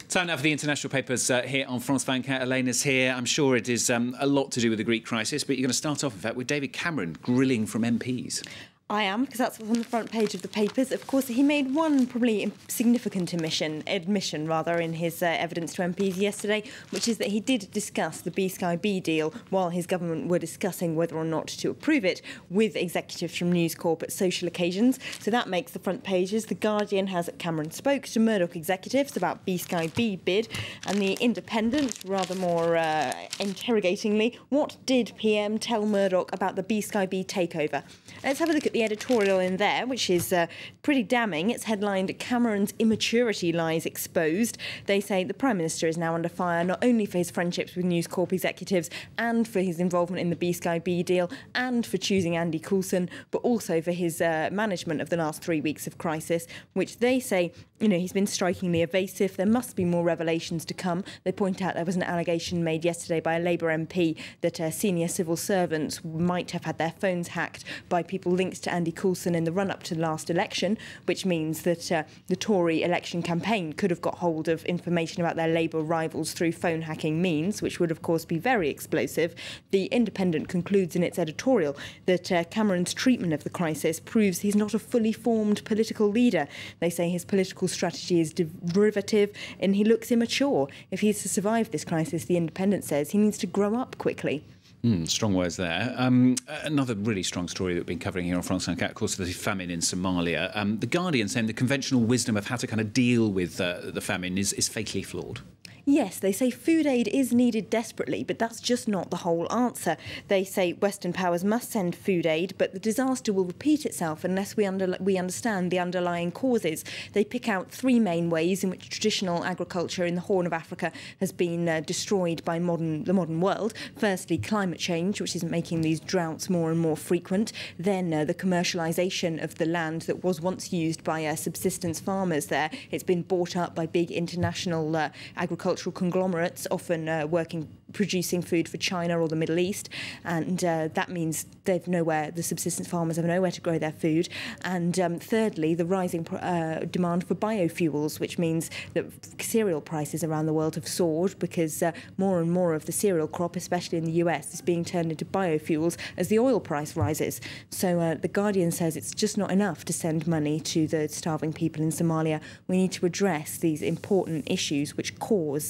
Time now for the international papers here on France 24. Elena's here. I'm sure it is a lot to do with the Greek crisis, but you're going to start off, in fact, with David Cameron grilling from MPs. I am, because that's on the front page of the papers. Of course, he made one probably significant admission in his evidence to MPs yesterday, which is that he did discuss the B-Sky-B deal while his government were discussing whether or not to approve it with executives from News Corp at social occasions. So that makes the front pages. The Guardian has Cameron spoke to Murdoch executives about B-Sky-B bid, and the Independent, rather more interrogatingly, what did PM tell Murdoch about the B-Sky-B takeover? Let's have a look at the editorial in there, which is pretty damning. It's headlined, Cameron's immaturity lies exposed. They say the Prime Minister is now under fire, not only for his friendships with News Corp executives and for his involvement in the B-Sky-B deal and for choosing Andy Coulson, but also for his management of the last 3 weeks of crisis, which they say, you know, he's been strikingly evasive. There must be more revelations to come. They point out there was an allegation made yesterday by a Labour MP that senior civil servants might have had their phones hacked by people linked to Andy Coulson in the run-up to the last election, which means that the Tory election campaign could have got hold of information about their Labour rivals through phone hacking means, which would, of course, be very explosive. The Independent concludes in its editorial that Cameron's treatment of the crisis proves he's not a fully formed political leader. They say his political strategy is derivative and he looks immature. If he's to survive this crisis, the Independent says he needs to grow up quickly. Strong words there. Another really strong story that we've been covering here on France 24, of course, the famine in Somalia. The Guardian saying the conventional wisdom of how to kind of deal with the famine is fatally flawed. Yes, they say food aid is needed desperately, but that's just not the whole answer. They say Western powers must send food aid, but the disaster will repeat itself unless we understand the underlying causes. They pick out three main ways in which traditional agriculture in the Horn of Africa has been destroyed by the modern world. Firstly, climate change, which is making these droughts more and more frequent. Then the commercialisation of the land that was once used by subsistence farmers there. It's been bought up by big international agricultural conglomerates, often producing food for China or the Middle East, and that means the subsistence farmers have nowhere to grow their food. And thirdly, the rising demand for biofuels, which means that cereal prices around the world have soared because more and more of the cereal crop, especially in the US, is being turned into biofuels as the oil price rises. So the Guardian says it's just not enough to send money to the starving people in Somalia. We need to address these important issues which cause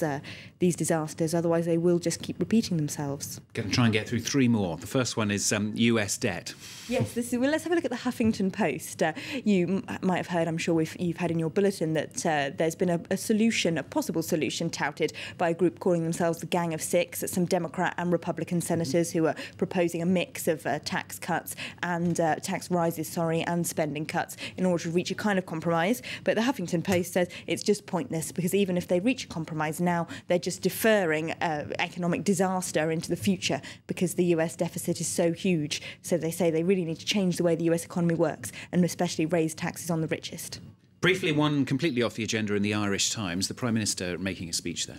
these disasters, otherwise they will just keep repeating themselves. Going to try and get through three more. The first one is US debt. Yes, well, let's have a look at the Huffington Post. You might have heard, I'm sure you've had in your bulletin, that there's been a possible solution touted by a group calling themselves the Gang of Six, some Democrat and Republican senators who are proposing a mix of tax cuts and tax rises, and spending cuts in order to reach a kind of compromise. But the Huffington Post says it's just pointless because even if they reach a compromise now, they're just deferring economic disaster into the future because the US deficit is so huge. So they say they really need to change the way the US economy works and especially raise taxes on the richest. Briefly, one completely off the agenda in the Irish Times, the Prime Minister making a speech there.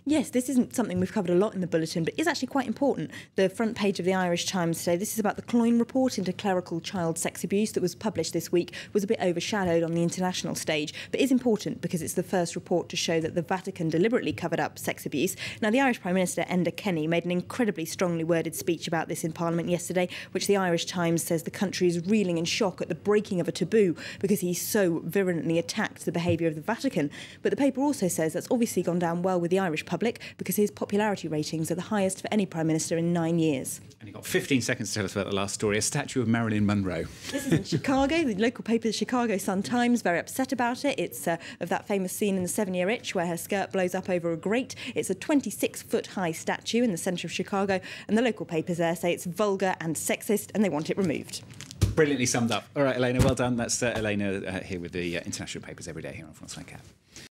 Yes, this isn't something we've covered a lot in the bulletin, but is actually quite important. The front page of the Irish Times today, this is about the Cloyne report into clerical child sex abuse that was published this week, was a bit overshadowed on the international stage, but is important because it's the first report to show that the Vatican deliberately covered up sex abuse. Now, the Irish Prime Minister, Enda Kenny, made an incredibly strongly worded speech about this in Parliament yesterday, which the Irish Times says the country is reeling in shock at the breaking of a taboo because he so virulently attacked the behaviour of the Vatican. But the paper also says that's obviously gone down well with the Irish public because his popularity ratings are the highest for any Prime Minister in 9 years. And you've got 15 seconds to tell us about the last story, a statue of Marilyn Monroe. This is in Chicago. The local paper, the Chicago Sun-Times, very upset about it. It's of that famous scene in The 7-Year Itch where her skirt blows up over a grate. It's a 26-foot-high statue in the centre of Chicago, and the local papers there say it's vulgar and sexist and they want it removed. Brilliantly summed up. All right, Elena, well done. That's Elena here with the international papers every day here on France 24.